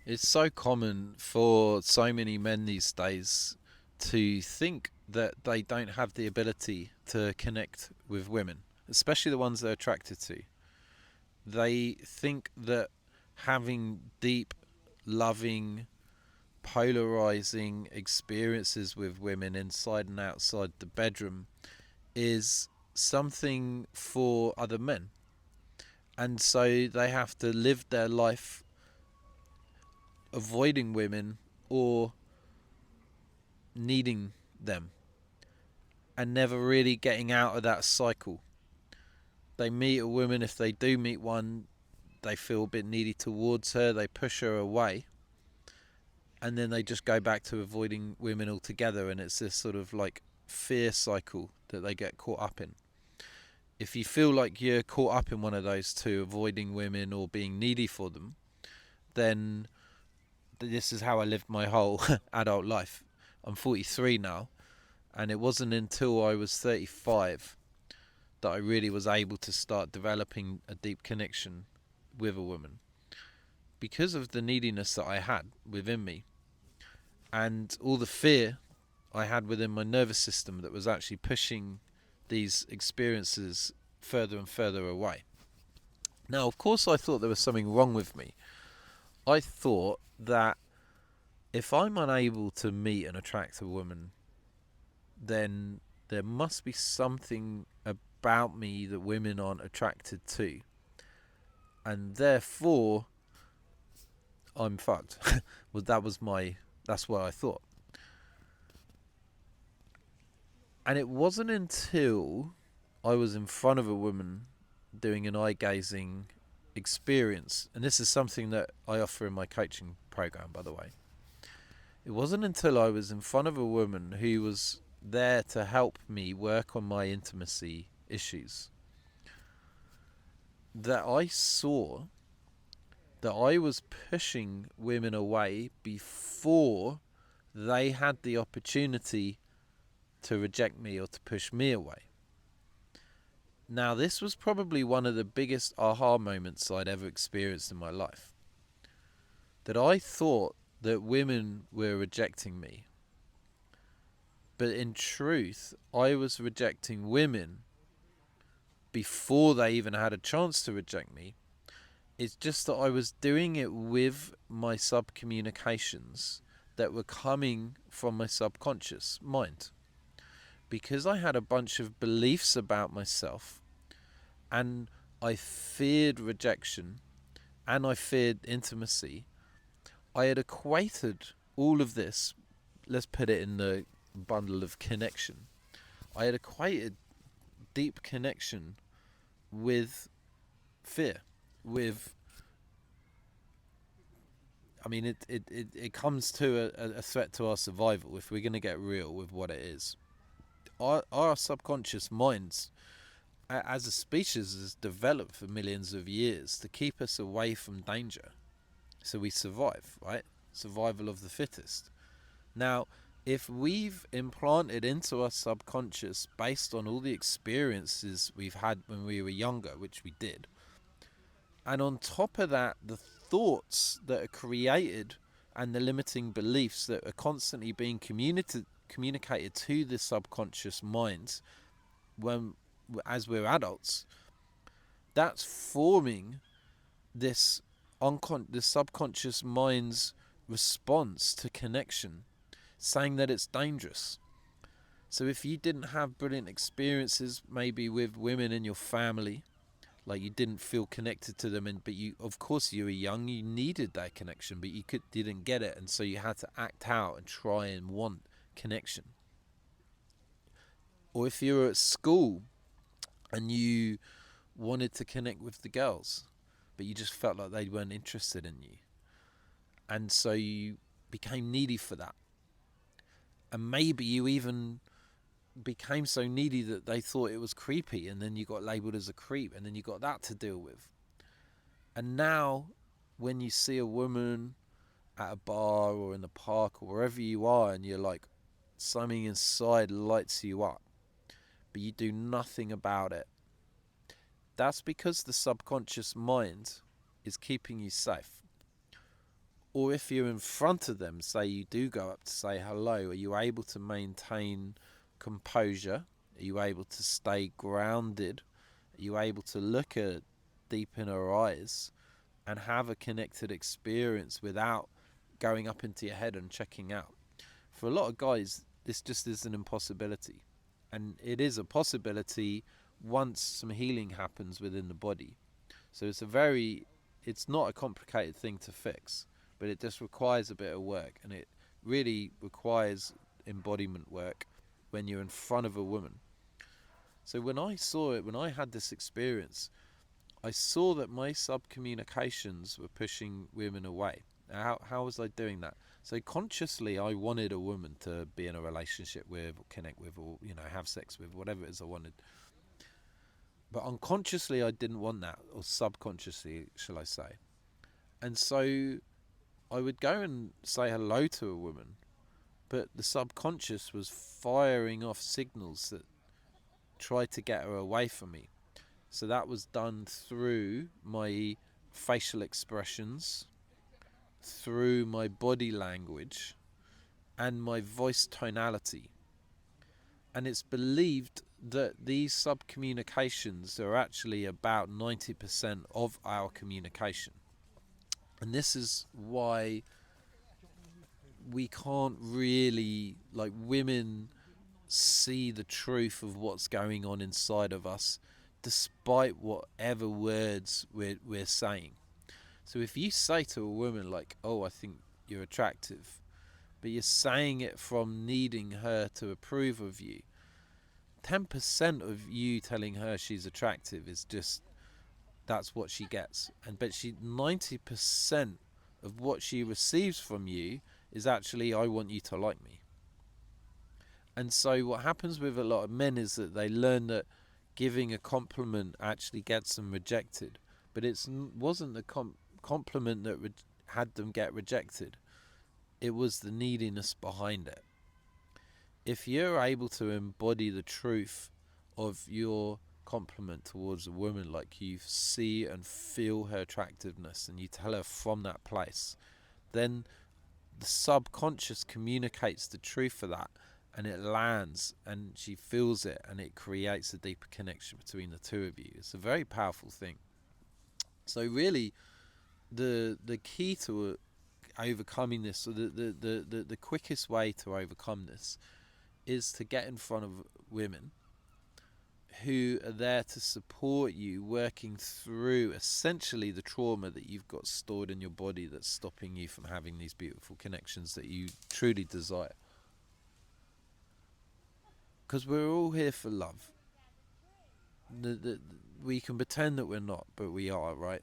It's so common for so many men these days to think that they don't have the ability to connect with women, especially the ones they're attracted to. They think that having deep, loving, polarizing experiences with women inside and outside the bedroom is something for other men. And so they have to live their life avoiding women or needing them and never really getting out of that cycle. They meet a woman, if they do meet one, they feel a bit needy towards her, they push her away, and then they just go back to avoiding women altogether, and it's this sort of like fear cycle that they get caught up in. If you feel like you're caught up in one of those two, avoiding women or being needy for them, then this is how I lived my whole adult life. I'm 43 now, and it wasn't until I was 35 that I really was able to start developing a deep connection with a woman because of the neediness that I had within me and all the fear I had within my nervous system that was actually pushing these experiences further and further away. Now, of course, I thought there was something wrong with me. I thought that if I'm unable to meet and attract a woman, then there must be something about me that women aren't attracted to. And therefore, I'm fucked. Well, that's what I thought. And it wasn't until I was in front of a woman doing an eye gazing experience, and this is something that I offer in my coaching program, by the way. It wasn't until I was in front of a woman who was there to help me work on my intimacy issues that I saw that I was pushing women away before they had the opportunity to reject me or to push me away. Now, this was probably one of the biggest aha moments I'd ever experienced in my life. That I thought that women were rejecting me, but in truth, I was rejecting women before they even had a chance to reject me. It's just that I was doing it with my subcommunications that were coming from my subconscious mind. Because I had a bunch of beliefs about myself and I feared rejection and I feared intimacy, I had equated all of this, let's put it in the bundle of connection. I had equated deep connection with fear, with I mean, it comes to a threat to our survival if we're going to get real with what it is. Our subconscious minds, as a species, has developed for millions of years to keep us away from danger. So we survive, right? Survival of the fittest. Now, if we've implanted into our subconscious based on all the experiences we've had when we were younger, which we did, and on top of that, the thoughts that are created and the limiting beliefs that are constantly being communicated to the subconscious mind when as we're adults, that's forming this this subconscious mind's response to connection, saying that it's dangerous. So if you didn't have brilliant experiences maybe with women in your family, like you didn't feel connected to them, and but you, of course, you were young, you needed that connection, but you didn't get it, and so you had to act out and try and want connection. Or if you were at school and you wanted to connect with the girls, but you just felt like they weren't interested in you, and so you became needy for that, and maybe you even became so needy that they thought it was creepy, and then you got labeled as a creep, and then you got that to deal with. And now, when you see a woman at a bar or in the park or wherever you are, and you're like, something inside lights you up, but you do nothing about it, that's because the subconscious mind is keeping you safe. Or if you're in front of them, say you do go up to say hello, are you able to maintain composure? Are you able to stay grounded? Are you able to look at deep in her eyes and have a connected experience without going up into your head and checking out? For a lot of guys, this just is an impossibility. And it is a possibility once some healing happens within the body. So it's not a complicated thing to fix, but it just requires a bit of work, and it really requires embodiment work when you're in front of a woman. So when I saw it, when I had this experience, I saw that my sub-communications were pushing women away. How was I doing that? So consciously, I wanted a woman to be in a relationship with, or connect with, or have sex with, whatever it is I wanted. But unconsciously, I didn't want that, or subconsciously, shall I say. And so I would go and say hello to a woman, but the subconscious was firing off signals that tried to get her away from me. So that was done through my facial expressions, through my body language, and my voice tonality. And it's believed that these sub-communications are actually about 90% of our communication. And this is why we can't really, like, women see the truth of what's going on inside of us despite whatever words we're saying. So if you say to a woman, like, oh, I think you're attractive, but you're saying it from needing her to approve of you, 10% of you telling her she's attractive is just, that's what she gets. But 90% of what she receives from you is actually, I want you to like me. And so what happens with a lot of men is that they learn that giving a compliment actually gets them rejected. But it wasn't the compliment that had them get rejected. It was the neediness behind it. If you're able to embody the truth of your compliment towards a woman, like you see and feel her attractiveness and you tell her from that place, then the subconscious communicates the truth of that, and it lands and she feels it, and it creates a deeper connection between the two of you. It's a very powerful thing. So really the key to overcoming this, or the quickest way to overcome this, is to get in front of women who are there to support you working through essentially the trauma that you've got stored in your body that's stopping you from having these beautiful connections that you truly desire. Because we're all here for love. We can pretend that we're not, but we are, right?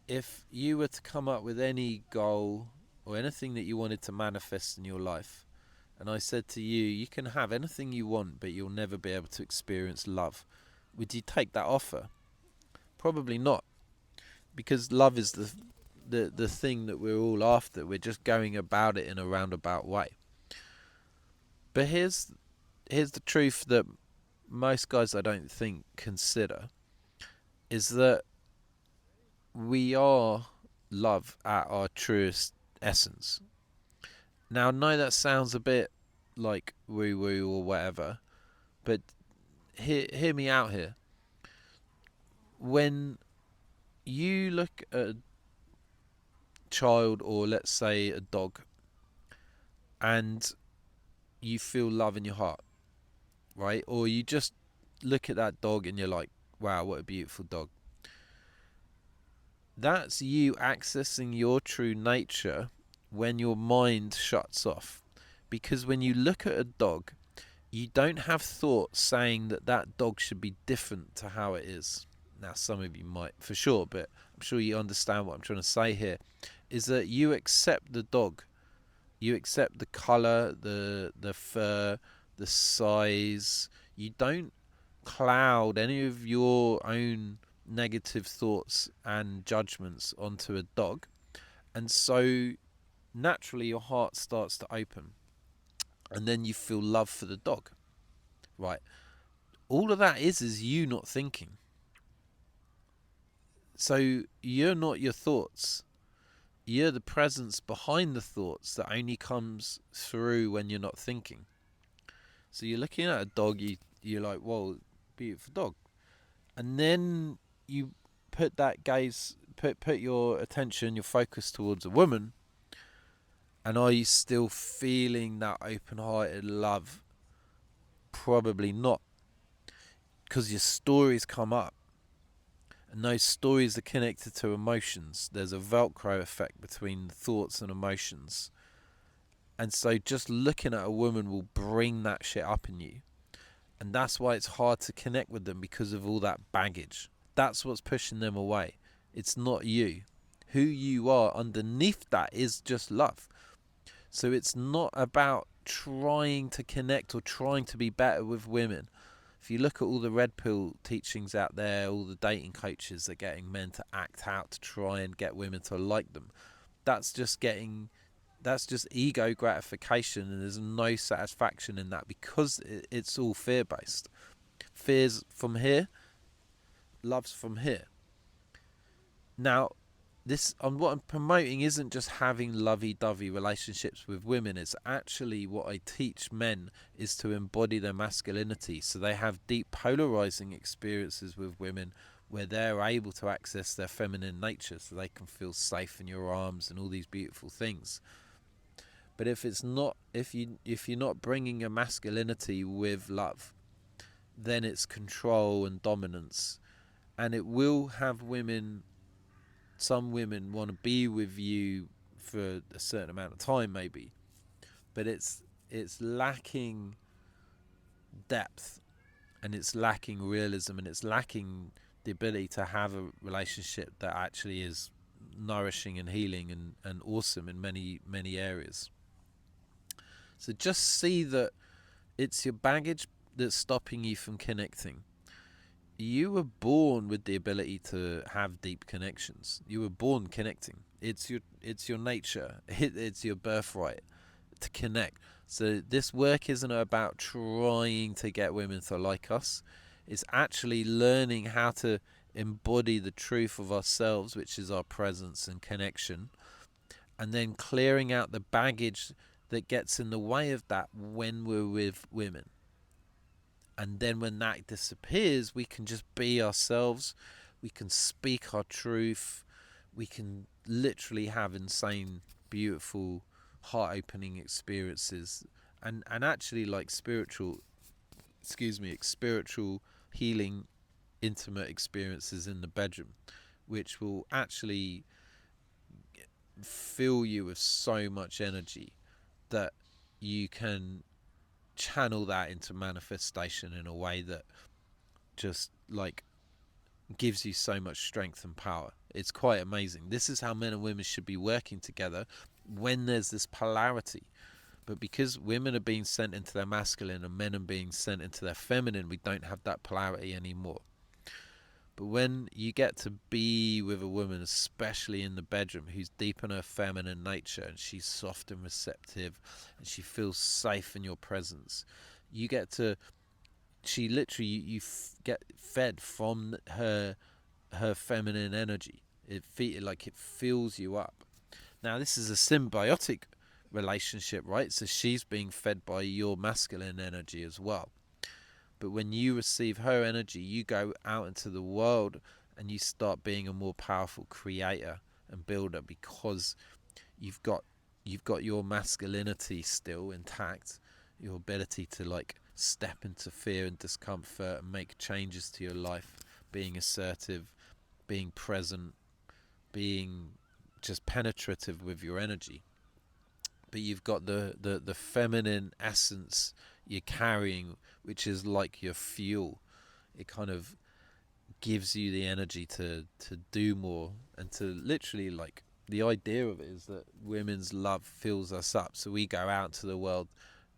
If you were to come up with any goal or anything that you wanted to manifest in your life, and I said to you, you can have anything you want, but you'll never be able to experience love, would you take that offer? Probably not, because love is the thing that we're all after. We're just going about it in a roundabout way. But here's the truth that most guys, I don't think, consider, is that we are love at our truest essence. Now, I know that sounds a bit like woo-woo or whatever, but hear me out here. When you look at a child, or let's say a dog, and you feel love in your heart, right? Or you just look at that dog and you're like, wow, what a beautiful dog. That's you accessing your true nature when your mind shuts off. Because when you look at a dog, you don't have thoughts saying that that dog should be different to how it is. Now, some of you might, for sure, but I'm sure you understand what I'm trying to say here, is that you accept the dog. You accept the colour, the fur, the size. You don't cloud any of your own negative thoughts and judgments onto a dog. And so naturally your heart starts to open, and then you feel love for the dog, right? All of that is you not thinking. So you're not your thoughts. You're the presence behind the thoughts that only comes through when you're not thinking. So you're looking at a dog, you're like, whoa, beautiful dog. And then you put that gaze, put your attention, your focus towards a woman, and are you still feeling that open-hearted love? Probably not, because your stories come up, and those stories are connected to emotions. There's a Velcro effect between thoughts and emotions, and so just looking at a woman will bring that shit up in you, and that's why it's hard to connect with them, because of all that baggage. That's what's pushing them away. It's not you. Who you are underneath that is just love. So it's not about trying to connect or trying to be better with women. If you look at all the red pill teachings out there, all the dating coaches are getting men to act out to try and get women to like them. That's just ego gratification, and there's no satisfaction in that, because it's all fear based. Fear's from here, love's from here. Now, this what I'm promoting isn't just having lovey-dovey relationships with women. It's actually what I teach men is to embody their masculinity, so they have deep polarizing experiences with women where they're able to access their feminine nature, so they can feel safe in your arms and all these beautiful things. But if you're not bringing your masculinity with love, then it's control and dominance, and it will have women. Some women want to be with you for a certain amount of time, maybe, but it's lacking depth, and it's lacking realism, and it's lacking the ability to have a relationship that actually is nourishing and healing and awesome in many areas. So just see that it's your baggage that's stopping you from connecting. You were born with the ability to have deep connections. You were born connecting. It's your nature. It's your birthright to connect. So this work isn't about trying to get women to like us. It's actually learning how to embody the truth of ourselves, which is our presence and connection, and then clearing out the baggage that gets in the way of that when we're with women. And then when that disappears, we can just be ourselves. We can speak our truth. We can literally have insane, beautiful, heart-opening experiences, and actually like spiritual healing, intimate experiences in the bedroom, which will actually fill you with so much energy that you can channel that into manifestation in a way that just like gives you so much strength and power. It's quite amazing. This is how men and women should be working together when there's this polarity. But because women are being sent into their masculine and men are being sent into their feminine, we don't have that polarity anymore. But when you get to be with a woman, especially in the bedroom, who's deep in her feminine nature, and she's soft and receptive, and she feels safe in your presence, you get to, she literally, you get fed from her feminine energy. It fills you up. Now this is a symbiotic relationship, right? So she's being fed by your masculine energy as well. But when you receive her energy, you go out into the world and you start being a more powerful creator and builder, because you've got your masculinity still intact, your ability to like step into fear and discomfort and make changes to your life, being assertive, being present, being just penetrative with your energy. But you've got the feminine essence you're carrying, which is like your fuel. It kind of gives you the energy to do more, and to literally, like, the idea of it is that women's love fills us up, so we go out to the world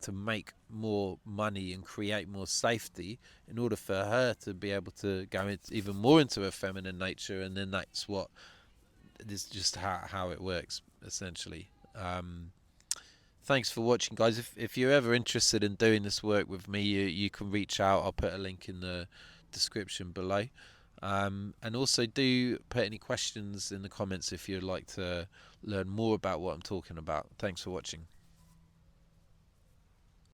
to make more money and create more safety in order for her to be able to go even more into her feminine nature, and then that's what is just how it works essentially. Thanks for watching, guys. If you're ever interested in doing this work with me, you can reach out. I'll put a link in the description below. And also do put any questions in the comments if you'd like to learn more about what I'm talking about. Thanks for watching.